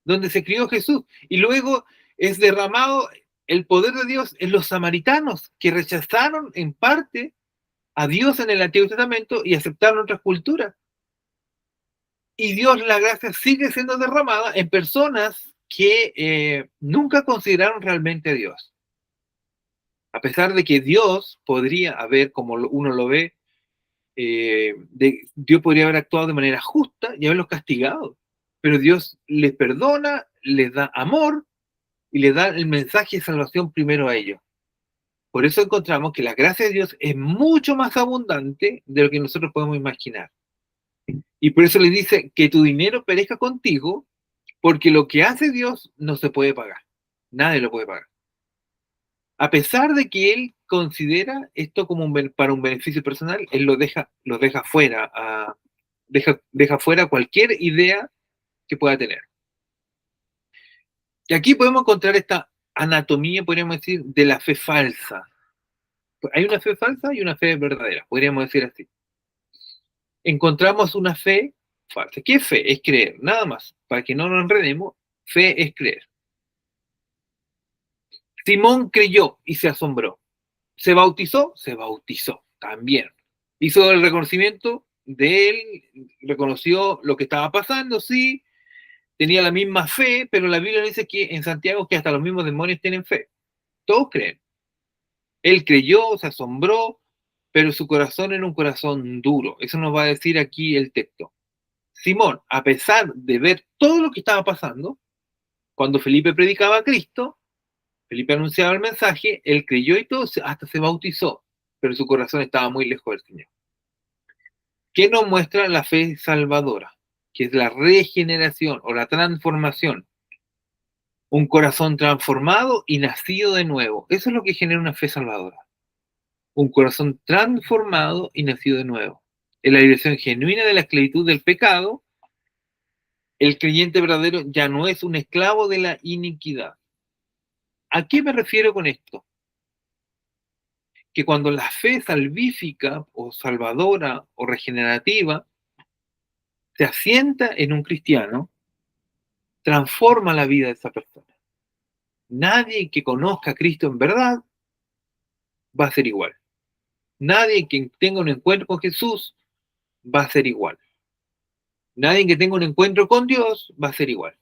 donde se crió Jesús, y luego es derramado el poder de Dios en los samaritanos, que rechazaron en parte a Dios en el Antiguo Testamento y aceptaron otras culturas. Y Dios, la gracia sigue siendo derramada en personas que nunca consideraron realmente a Dios. A pesar de que Dios podría haber, como uno lo ve, Dios podría haber actuado de manera justa y haberlos castigado. Pero Dios les perdona, les da amor y les da el mensaje de salvación primero a ellos. Por eso encontramos que la gracia de Dios es mucho más abundante de lo que nosotros podemos imaginar. Y por eso le dice que tu dinero perezca contigo, porque lo que hace Dios no se puede pagar. Nadie lo puede pagar. A pesar de que él considera esto como para un beneficio personal, él lo deja fuera, deja fuera cualquier idea que pueda tener. Y aquí podemos encontrar esta anatomía, podríamos decir, de la fe falsa. Hay una fe falsa y una fe verdadera, podríamos decir así. Encontramos una fe falsa. ¿Qué es fe? Es creer, nada más. Para que no nos enredemos, fe es creer. Simón creyó y se asombró. ¿Se bautizó? Se bautizó también. Hizo el reconocimiento de él, reconoció lo que estaba pasando, sí, tenía la misma fe, pero la Biblia dice que en Santiago que hasta los mismos demonios tienen fe. Todos creen. Él creyó, se asombró, pero su corazón era un corazón duro. Eso nos va a decir aquí el texto. Simón, a pesar de ver todo lo que estaba pasando, cuando Felipe predicaba a Cristo, Felipe anunciaba el mensaje, él creyó y todo, hasta se bautizó, pero su corazón estaba muy lejos del Señor. ¿Qué nos muestra la fe salvadora? Que es la regeneración o la transformación. Un corazón transformado y nacido de nuevo. Eso es lo que genera una fe salvadora. Un corazón transformado y nacido de nuevo. En la liberación genuina de la esclavitud del pecado, el creyente verdadero ya no es un esclavo de la iniquidad. ¿A qué me refiero con esto? Que cuando la fe salvífica o salvadora o regenerativa se asienta en un cristiano, transforma la vida de esa persona. Nadie que conozca a Cristo en verdad va a ser igual. Nadie que tenga un encuentro con Jesús va a ser igual. Nadie que tenga un encuentro con Dios va a ser igual.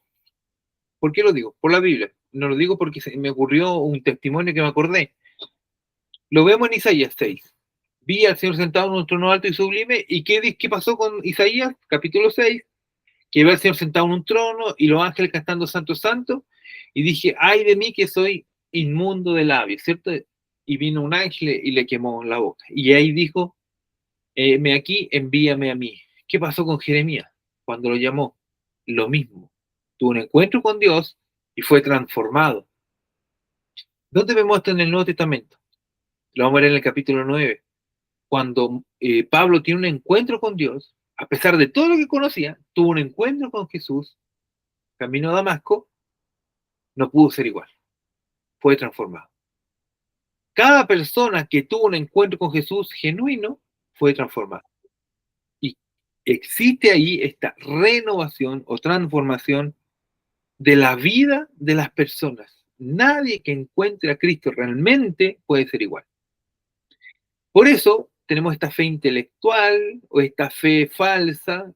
¿Por qué lo digo? Por la Biblia. No lo digo porque me ocurrió un testimonio que me acordé. Lo vemos en Isaías 6. Vi al Señor sentado en un trono alto y sublime. ¿Y qué pasó con Isaías? Capítulo 6. Que ve al Señor sentado en un trono y los ángeles cantando Santo, Santo. Y dije, ay de mí que soy inmundo de labios, ¿cierto? Y vino un ángel y le quemó la boca. Y ahí dijo, me aquí, envíame a mí. ¿Qué pasó con Jeremías? Cuando lo llamó, lo mismo. Tuvo un encuentro con Dios y fue transformado. ¿Dónde me muestra en el Nuevo Testamento? Lo vamos a ver en el capítulo 9. Cuando Pablo tiene un encuentro con Dios, a pesar de todo lo que conocía, tuvo un encuentro con Jesús, camino a Damasco, no pudo ser igual. Fue transformado. Cada persona que tuvo un encuentro con Jesús genuino fue transformada. Y existe ahí esta renovación o transformación de la vida de las personas. Nadie que encuentre a Cristo realmente puede ser igual. Por eso tenemos esta fe intelectual o esta fe falsa.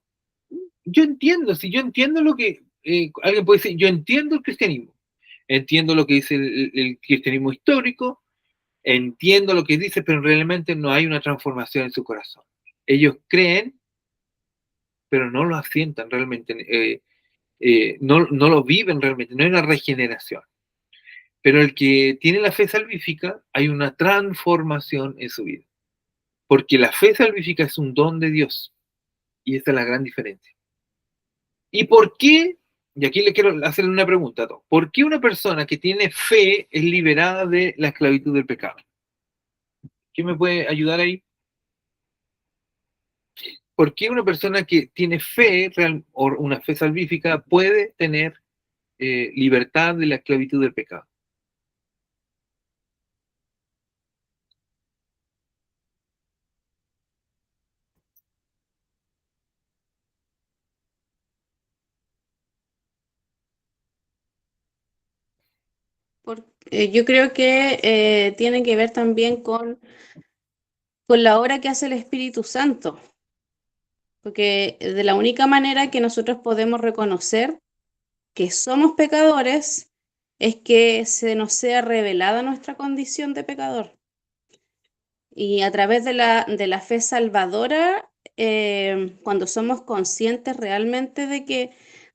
yo entiendo, si yo entiendo lo que, alguien puede decir, yo entiendo el cristianismo, entiendo lo que dice el cristianismo histórico, entiendo lo que dice, pero realmente no hay una transformación en su corazón. Ellos creen, pero no lo asientan realmente, no lo viven realmente, no hay una regeneración. Pero el que tiene la fe salvífica, hay una transformación en su vida. Porque la fe salvífica es un don de Dios. Y esa es la gran diferencia. ¿Y por qué? Y aquí le quiero hacer una pregunta a todos. ¿Por qué una persona que tiene fe es liberada de la esclavitud del pecado? ¿Quién me puede ayudar ahí? ¿Por qué una persona que tiene fe o una fe salvífica puede tener libertad de la esclavitud del pecado? Yo creo que tiene que ver también con la obra que hace el Espíritu Santo, porque de la única manera que nosotros podemos reconocer que somos pecadores es que se nos sea revelada nuestra condición de pecador. Y a través de la fe salvadora, cuando somos conscientes realmente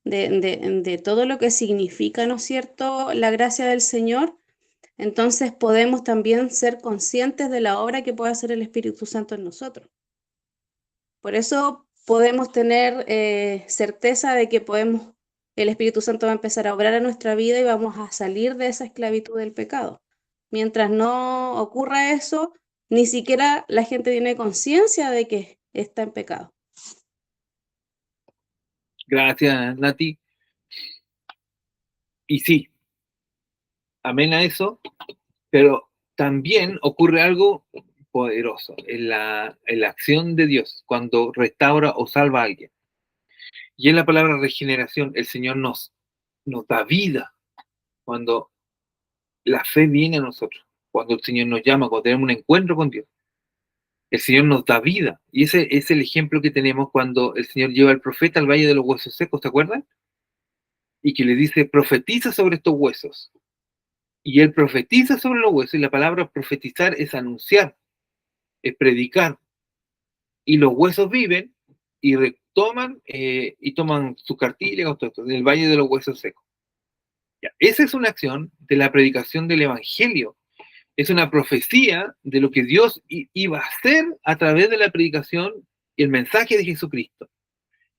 de todo lo que significa, ¿no es cierto?, la gracia del Señor, entonces podemos también ser conscientes de la obra que puede hacer el Espíritu Santo en nosotros. Por eso podemos tener certeza de que el Espíritu Santo va a empezar a obrar en nuestra vida y vamos a salir de esa esclavitud del pecado. Mientras no ocurra eso, ni siquiera la gente tiene conciencia de que está en pecado. Gracias, Nati. Y sí, amén a eso, pero también ocurre algo poderoso en la acción de Dios cuando restaura o salva a alguien. Y en la palabra regeneración, el Señor nos da vida cuando la fe viene a nosotros, cuando el Señor nos llama, cuando tenemos un encuentro con Dios. El Señor nos da vida. Y ese es el ejemplo que tenemos cuando el Señor lleva al profeta al valle de los huesos secos, ¿te acuerdan? Y que le dice, profetiza sobre estos huesos. Y él profetiza sobre los huesos, y la palabra profetizar es anunciar, es predicar. Y los huesos viven y retoman y toman su cartílago, todo esto, en el valle de los huesos secos. Ya, esa es una acción de la predicación del Evangelio. Es una profecía de lo que Dios iba a hacer a través de la predicación y el mensaje de Jesucristo.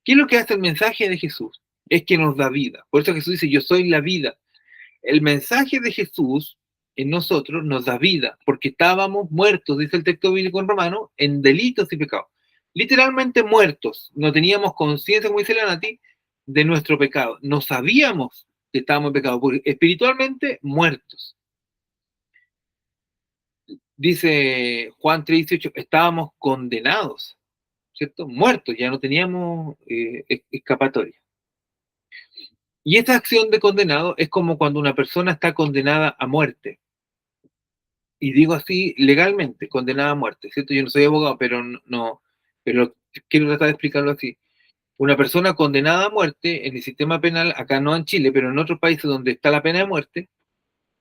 ¿Qué es lo que hace el mensaje de Jesús? Es que nos da vida. Por eso Jesús dice, yo soy la vida. El mensaje de Jesús en nosotros nos da vida, porque estábamos muertos, dice el texto bíblico en Romano, en delitos y pecados. Literalmente muertos. No teníamos conciencia, como dice la Nati, de nuestro pecado. No sabíamos que estábamos en pecado, porque espiritualmente muertos. Dice Juan 3:18, estábamos condenados, ¿cierto? Muertos, ya no teníamos escapatoria. Y esta acción de condenado es como cuando una persona está condenada a muerte. Y digo así legalmente, condenada a muerte, ¿cierto? Yo no soy abogado, pero pero quiero tratar de explicarlo así. Una persona condenada a muerte en el sistema penal, acá no en Chile, pero en otros países donde está la pena de muerte,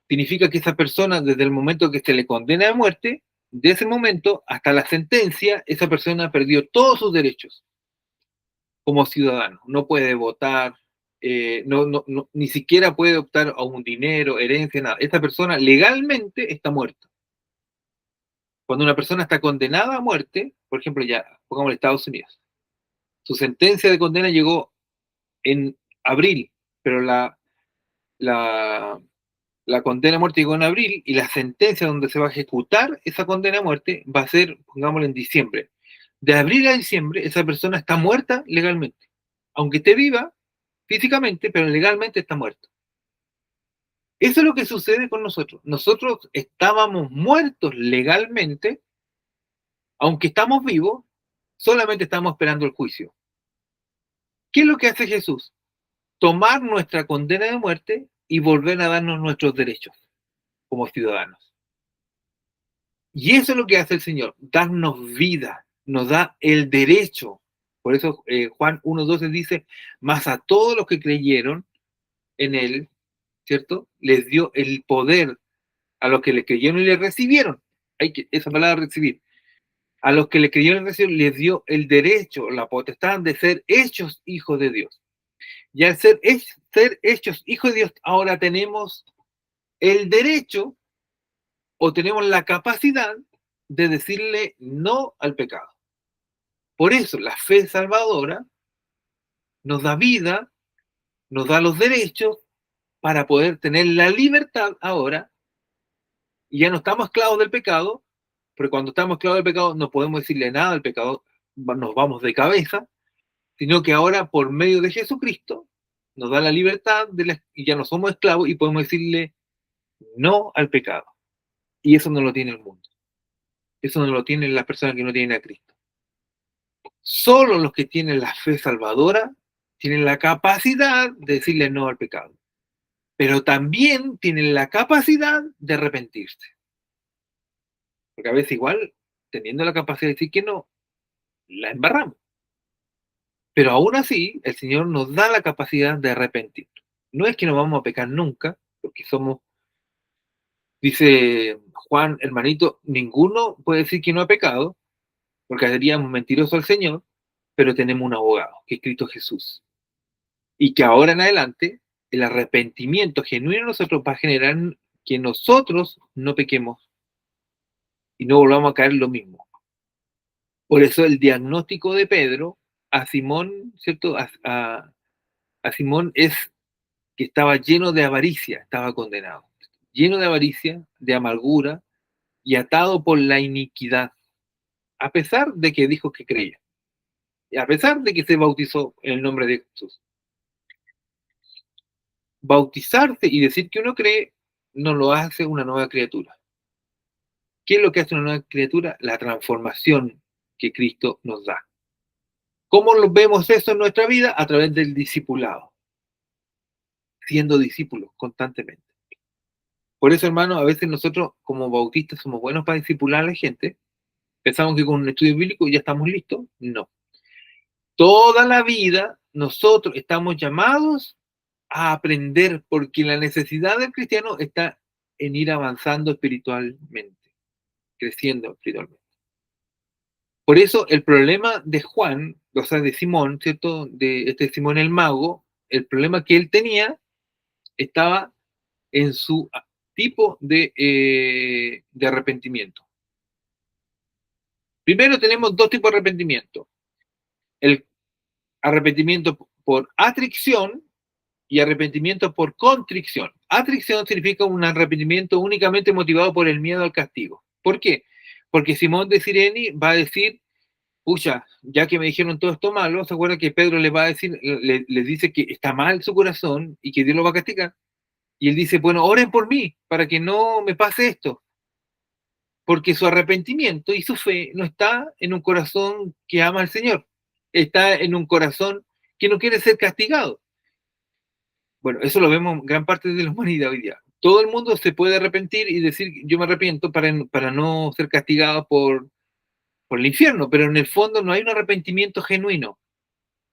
significa que esa persona, desde el momento que se le condena a muerte, de ese momento hasta la sentencia, esa persona perdió todos sus derechos como ciudadano. No puede votar, ni siquiera puede optar a un dinero, herencia, nada. Esa persona legalmente está muerta. Cuando una persona está condenada a muerte, por ejemplo, ya, pongamos en Estados Unidos, su sentencia de condena llegó en abril, pero la condena a muerte llegó en abril y la sentencia donde se va a ejecutar esa condena a muerte va a ser, pongámoslo, en diciembre. De abril a diciembre, esa persona está muerta legalmente. Aunque esté viva físicamente, pero legalmente está muerta. Eso es lo que sucede con nosotros. Nosotros estábamos muertos legalmente, aunque estamos vivos, solamente estamos esperando el juicio. ¿Qué es lo que hace Jesús? Tomar nuestra condena de muerte y volver a darnos nuestros derechos como ciudadanos. Y eso es lo que hace el Señor, darnos vida, nos da el derecho Por eso Juan 1:12 dice, mas a todos los que creyeron en él, ¿cierto? Les dio el poder, a los que le creyeron y le recibieron. Esa palabra recibir. A los que le creyeron y recibieron, les dio el derecho, la potestad de ser hechos hijos de Dios. Y al ser hechos hijos de Dios, ahora tenemos el derecho o tenemos la capacidad de decirle no al pecado. Por eso la fe salvadora nos da vida, nos da los derechos para poder tener la libertad ahora, y ya no estamos esclavos del pecado, porque cuando estamos esclavos del pecado no podemos decirle nada al pecado, nos vamos de cabeza, sino que ahora por medio de Jesucristo nos da la libertad y ya no somos esclavos y podemos decirle no al pecado. Y eso no lo tiene el mundo. Eso no lo tienen las personas que no tienen a Cristo. Solo los que tienen la fe salvadora tienen la capacidad de decirle no al pecado, pero también tienen la capacidad de arrepentirse. Porque a veces igual, teniendo la capacidad de decir que no, la embarramos. Pero aún así, el Señor nos da la capacidad de arrepentir. No es que no vamos a pecar nunca, porque somos, dice Juan, hermanito, ninguno puede decir que no ha pecado, porque seríamos mentirosos al Señor, pero tenemos un abogado, que es Cristo Jesús. Y que ahora en adelante, el arrepentimiento genuino en nosotros va a generar que nosotros no pequemos y no volvamos a caer en lo mismo. Por eso el diagnóstico de Pedro a Simón, ¿cierto? A Simón es que estaba lleno de avaricia, estaba condenado. Lleno de avaricia, de amargura y atado por la iniquidad, a pesar de que dijo que creía, y a pesar de que se bautizó en el nombre de Jesús. Bautizarse y decir que uno cree no lo hace una nueva criatura. ¿Qué es lo que hace una nueva criatura? La transformación que Cristo nos da. ¿Cómo lo vemos eso en nuestra vida? A través del discipulado, siendo discípulos constantemente. Por eso, hermano, a veces nosotros como bautistas somos buenos para discipular a la gente. Pensamos que con un estudio bíblico ya estamos listos. No. Toda la vida nosotros estamos llamados a aprender, porque la necesidad del cristiano está en ir avanzando espiritualmente, creciendo espiritualmente. Por eso el problema de Juan, o sea, de Simón, ¿cierto? De este Simón el mago, el problema que él tenía estaba en su tipo de arrepentimiento. Primero tenemos dos tipos de arrepentimiento. El arrepentimiento por atricción y arrepentimiento por contrición. Atricción significa un arrepentimiento únicamente motivado por el miedo al castigo. ¿Por qué? Porque Simón de Cirene va a decir, pucha, ya que me dijeron todo esto malo, ¿se acuerdan que Pedro les va a decir, les dice que está mal su corazón y que Dios lo va a castigar? Y él dice, bueno, oren por mí para que no me pase esto. Porque su arrepentimiento y su fe no está en un corazón que ama al Señor. Está en un corazón que no quiere ser castigado. Bueno, eso lo vemos en gran parte de la humanidad hoy día. Todo el mundo se puede arrepentir y decir, yo me arrepiento para no ser castigado por el infierno, pero en el fondo no hay un arrepentimiento genuino,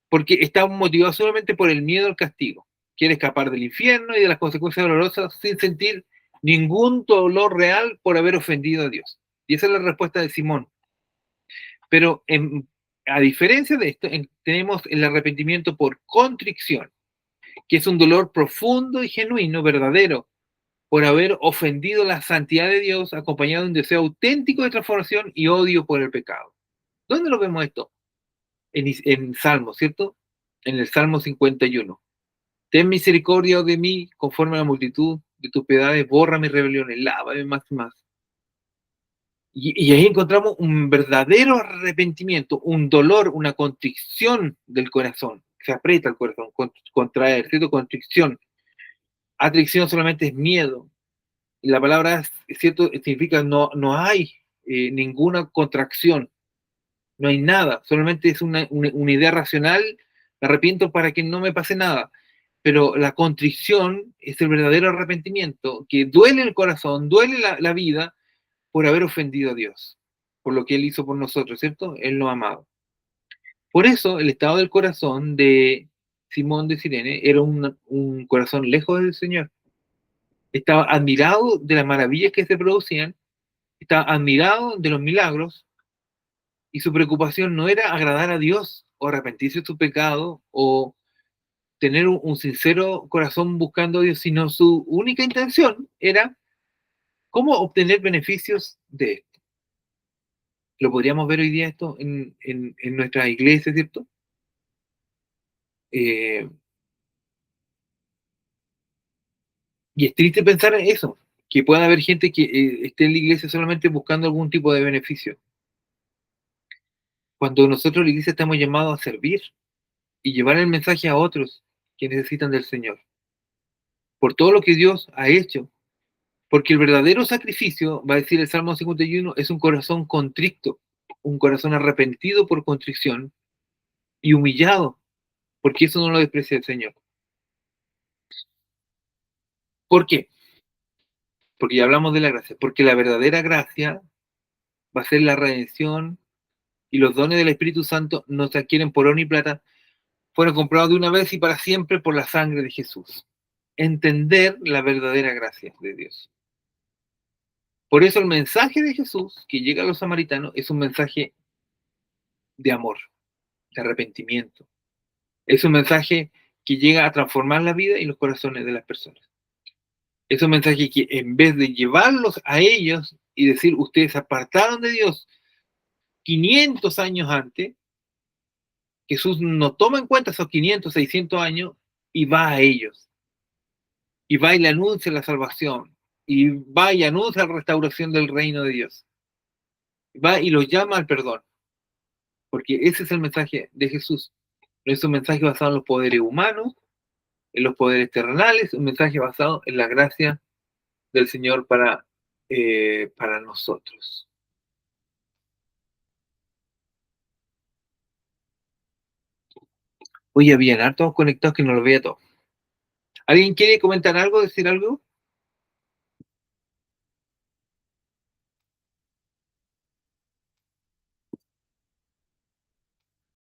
porque está motivado solamente por el miedo al castigo. Quiere escapar del infierno y de las consecuencias dolorosas sin sentir ningún dolor real por haber ofendido a Dios. Y esa es la respuesta de Simón. Pero a diferencia de esto, tenemos el arrepentimiento por contrición, que es un dolor profundo y genuino, verdadero, por haber ofendido la santidad de Dios, acompañado de un deseo auténtico de transformación y odio por el pecado. ¿Dónde lo vemos esto? En Salmo, ¿cierto? En el Salmo 51. Ten misericordia de mí, conforme a la multitud de tus piedades, borra mis rebeliones, lávame más y más. Y ahí encontramos un verdadero arrepentimiento, un dolor, una contrición del corazón. Se aprieta el corazón, contraer, ¿cierto? Contrición. Atricción solamente es miedo. Y la palabra, ¿cierto? Significa no hay ninguna contracción. No hay nada. Solamente es una idea racional. Me arrepiento para que no me pase nada. Pero la contrición es el verdadero arrepentimiento, que duele el corazón, duele la vida por haber ofendido a Dios, por lo que Él hizo por nosotros, ¿cierto? Él nos ha amado. Por eso el estado del corazón de Simón de Cirene era un corazón lejos del Señor. Estaba admirado de las maravillas que se producían, estaba admirado de los milagros, y su preocupación no era agradar a Dios o arrepentirse de su pecado o tener un sincero corazón buscando a Dios, sino su única intención era cómo obtener beneficios de esto. Lo podríamos ver hoy día esto en nuestra iglesia, ¿cierto? Y es triste pensar en eso, que pueda haber gente que esté en la iglesia solamente buscando algún tipo de beneficio. Cuando nosotros en la iglesia estamos llamados a servir y llevar el mensaje a otros que necesitan del Señor. Por todo lo que Dios ha hecho. Porque el verdadero sacrificio, va a decir el Salmo 51, es un corazón contrito, un corazón arrepentido por contrición y humillado, porque eso no lo desprecia el Señor. ¿Por qué? Porque ya hablamos de la gracia. Porque la verdadera gracia va a ser la redención y los dones del Espíritu Santo no se adquieren por oro ni plata, fueron comprados de una vez y para siempre por la sangre de Jesús. Entender la verdadera gracia de Dios. Por eso el mensaje de Jesús que llega a los samaritanos es un mensaje de amor, de arrepentimiento. Es un mensaje que llega a transformar la vida y los corazones de las personas. Es un mensaje que en vez de llevarlos a ellos y decir, ustedes se apartaron de Dios 500 años antes, Jesús no toma en cuenta esos 500, 600 años y va a ellos. Y va y le anuncia la salvación. Y va y anuncia la restauración del reino de Dios. Va y los llama al perdón. Porque ese es el mensaje de Jesús. No es un mensaje basado en los poderes humanos, en los poderes terrenales, un mensaje basado en la gracia del Señor para nosotros. Oye, habían hartos conectados que no lo veía todo. ¿Alguien quiere comentar algo, decir algo?